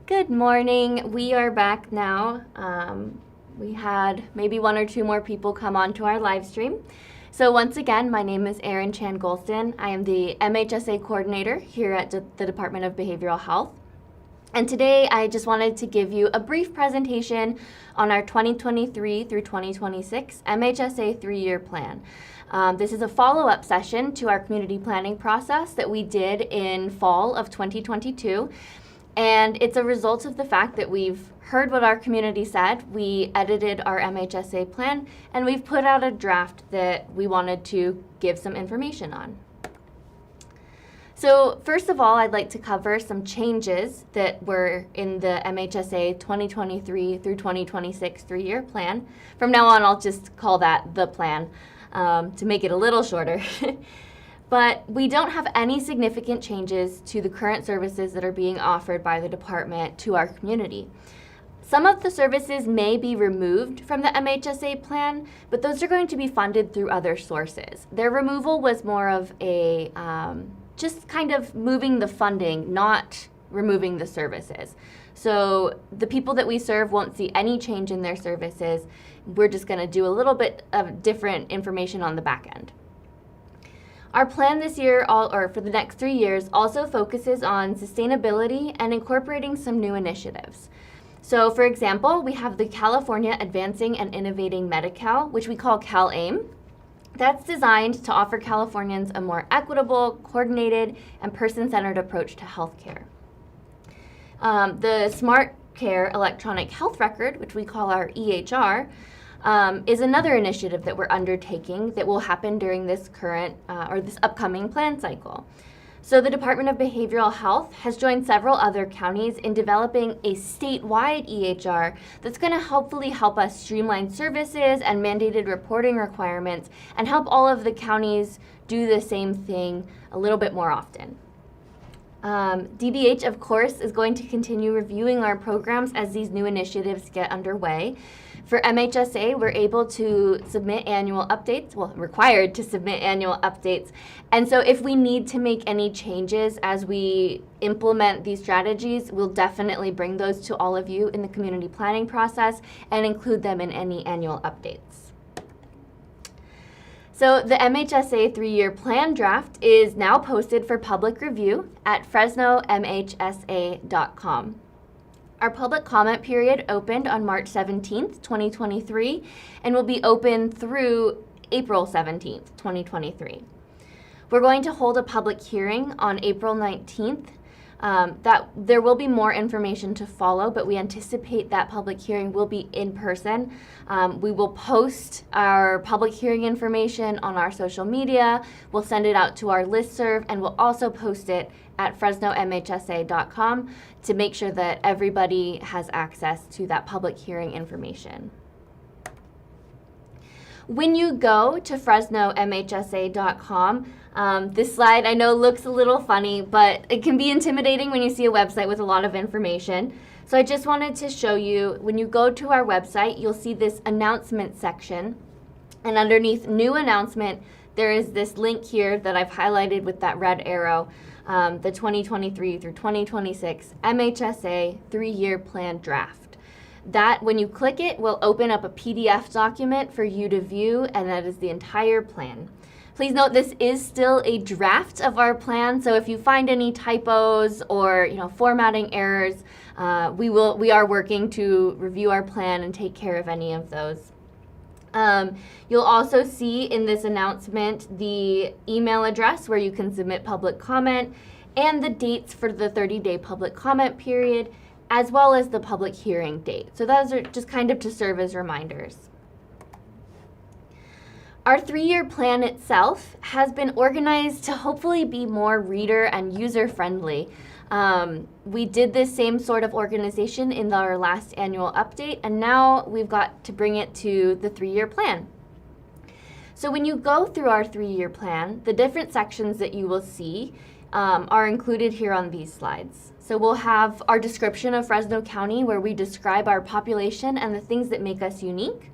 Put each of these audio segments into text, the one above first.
Good morning. We are back now. We had maybe one or two more people come on to our live stream. So once again, my name is Erin Chan-Golston. I am the MHSA coordinator here at the Department of Behavioral Health. And today I just wanted to give you a brief presentation on our 2023 through 2026 MHSA 3-year plan. This is a follow-up session to our community planning process that we did in fall of 2022. And it's a result of the fact that we've heard what our community said, we edited our MHSA plan, and we've put out a draft that we wanted to give some information on. So first of all, I'd like to cover some changes that were in the MHSA 2023 through 2026 3-year plan. From now on, I'll just call that the plan to make it a little shorter. But we don't have any significant changes to the current services that are being offered by the department to our community. Some of the services may be removed from the MHSA plan, but those are going to be funded through other sources. Their removal was more of a just kind of moving the funding, not removing the services. So the people that we serve won't see any change in their services. We're just going to do a little bit of different information on the back end. Our plan this year, or for the next 3 years, also focuses on sustainability and incorporating some new initiatives. So for example, we have the California Advancing and Innovating Medi-Cal, which we call CalAIM. That's designed to offer Californians a more equitable, coordinated, and person-centered approach to healthcare. The Smart Care Electronic Health Record, which we call our EHR, is another initiative that we're undertaking that will happen during this current or this upcoming plan cycle. So the Department of Behavioral Health has joined several other counties in developing a statewide EHR that's going to hopefully help us streamline services and mandated reporting requirements and help all of the counties do the same thing a little bit more often. DBH, of course, is going to continue reviewing our programs as these new initiatives get underway. For MHSA, we're able to submit annual updates, required to submit annual updates. And so if we need to make any changes as we implement these strategies, we'll definitely bring those to all of you in the community planning process and include them in any annual updates. So the MHSA 3-year plan draft is now posted for public review at fresnomhsa.com. Our public comment period opened on March 17th, 2023, and will be open through April 17th, 2023. We're going to hold a public hearing on April 19th. That there will be more information to follow, but we anticipate that public hearing will be in person. We will post our public hearing information on our social media. We'll send it out to our listserv, and we'll also post it at fresnomhsa.com to make sure that everybody has access to that public hearing information. When you go to fresnomhsa.com, this slide I know looks a little funny, but it can be intimidating when you see a website with a lot of information. So I just wanted to show you, when you go to our website, you'll see this announcement section. And underneath new announcement, there is this link here that I've highlighted with that red arrow, the 2023 through 2026 MHSA 3-year plan draft. That, when you click it, will open up a PDF document for you to view, and that is the entire plan. Please note this is still a draft of our plan, so if you find any typos or formatting errors, we are working to review our plan and take care of any of those. You'll also see in this announcement the email address where you can submit public comment and the dates for the 30-day public comment period, as well as the public hearing date. So those are just kind of to serve as reminders. Our 3-year plan itself has been organized to hopefully be more reader and user-friendly. We did this same sort of organization in our last annual update, and now we've got to bring it to the 3-year plan. So when you go through our 3-year plan, the different sections that you will see are included here on these slides. So we'll have our description of Fresno County, where we describe our population and the things that make us unique.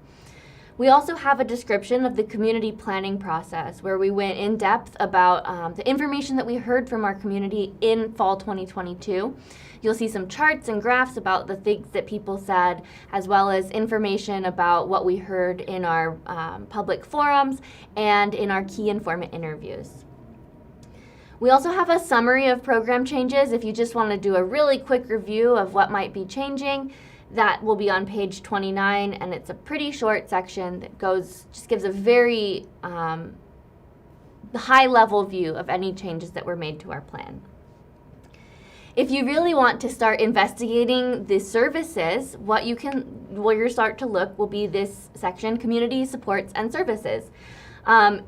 We also have a description of the community planning process where we went in depth about the information that we heard from our community in fall 2022. You'll see some charts and graphs about the things that people said, as well as information about what we heard in our public forums and in our key informant interviews. We also have a summary of program changes. If you just want to do a really quick review of what might be changing, that will be on page 29, and it's a pretty short section that just gives a very high-level view of any changes that were made to our plan. If you really want to start investigating the services, where you start to look will be this section, Community Supports and Services.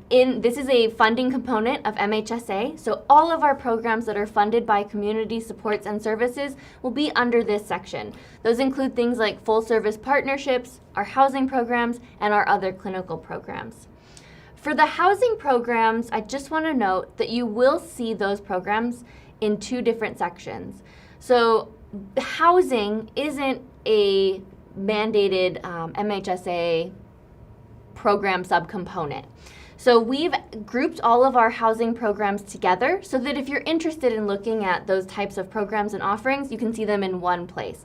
This is a funding component of MHSA, so all of our programs that are funded by Community Supports and Services will be under this section. Those include things like full service partnerships, our housing programs, and our other clinical programs. For the housing programs, I just want to note that you will see those programs in two different sections. So housing isn't a mandated MHSA program subcomponent. So we've grouped all of our housing programs together so that if you're interested in looking at those types of programs and offerings, you can see them in one place.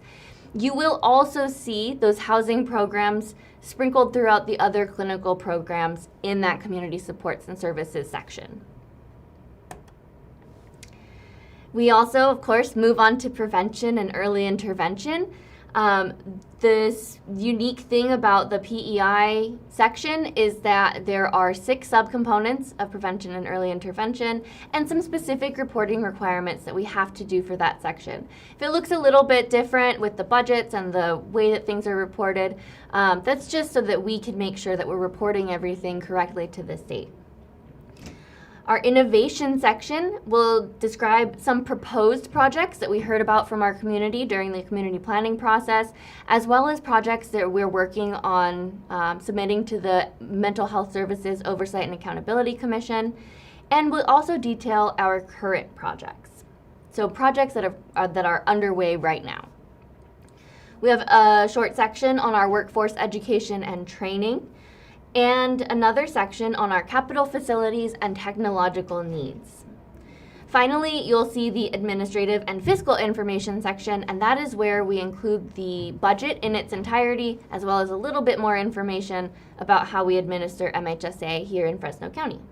You will also see those housing programs sprinkled throughout the other clinical programs in that Community Supports and Services section. We also, of course, move on to prevention and early intervention. This unique thing about the PEI section is that there are 6 subcomponents of prevention and early intervention and some specific reporting requirements that we have to do for that section. If it looks a little bit different with the budgets and the way that things are reported, that's just so that we can make sure that we're reporting everything correctly to the state. Our innovation section will describe some proposed projects that we heard about from our community during the community planning process, as well as projects that we're working on submitting to the Mental Health Services Oversight and Accountability Commission, and we'll also detail our current projects. So projects that are underway right now. We have a short section on our workforce education and training, and another section on our capital facilities and technological needs. Finally, you'll see the administrative and fiscal information section, and that is where we include the budget in its entirety, as well as a little bit more information about how we administer MHSA here in Fresno County.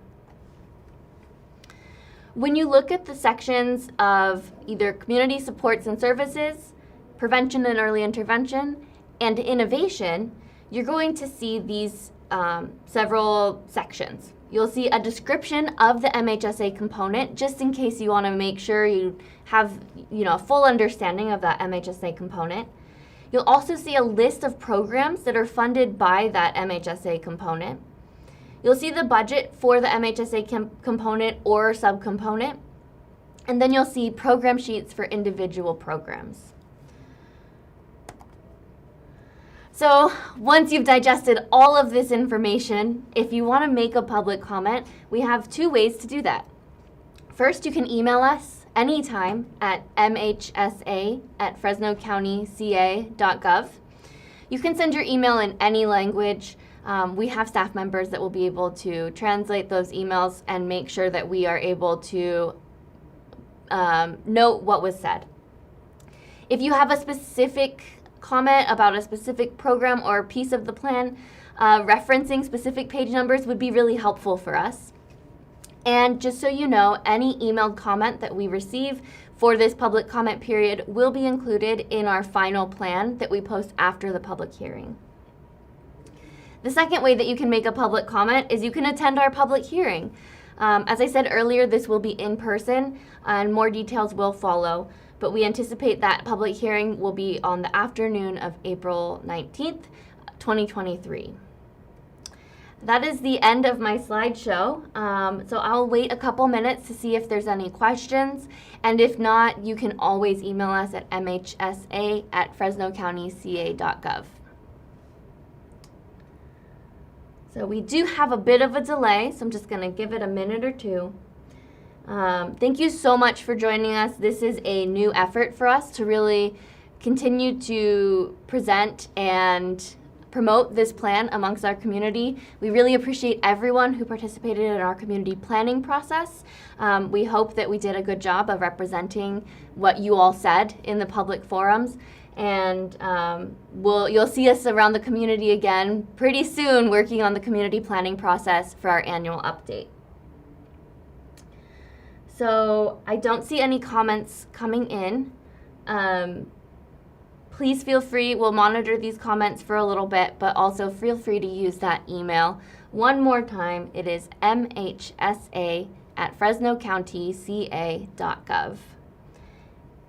When you look at the sections of either community supports and services, prevention and early intervention, and innovation, you're going to see these several sections. You'll see a description of the MHSA component, just in case you want to make sure you have a full understanding of that MHSA component. You'll also see a list of programs that are funded by that MHSA component. You'll see the budget for the MHSA component or subcomponent, and then you'll see program sheets for individual programs. So once you've digested all of this information, if you want to make a public comment, we have 2 ways to do that. First, you can email us anytime at mhsa@fresnocountyca.gov. You can send your email in any language. We have staff members that will be able to translate those emails and make sure that we are able to note what was said. If you have a specific comment about a specific program or piece of the plan, referencing specific page numbers would be really helpful for us. And just so you know, any emailed comment that we receive for this public comment period will be included in our final plan that we post after the public hearing. The second way that you can make a public comment is you can attend our public hearing. As I said earlier, this will be in person and more details will follow. But we anticipate that public hearing will be on the afternoon of April 19th, 2023. That is the end of my slideshow. So I'll wait a couple minutes to see if there's any questions. And if not, you can always email us at mhsa@fresnocountyca.gov. So we do have a bit of a delay, so I'm just going to give it a minute or two. Thank you so much for joining us. This is a new effort for us to really continue to present and promote this plan amongst our community. We really appreciate everyone who participated in our community planning process. We hope that we did a good job of representing what you all said in the public forums. And you'll see us around the community again pretty soon working on the community planning process for our annual update. So I don't see any comments coming in. Please feel free, we'll monitor these comments for a little bit, but also feel free to use that email. One more time, it is mhsa@fresnocountyca.gov.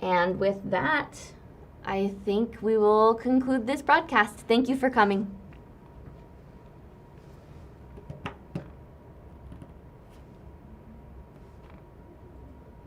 And with that, I think we will conclude this broadcast. Thank you for coming.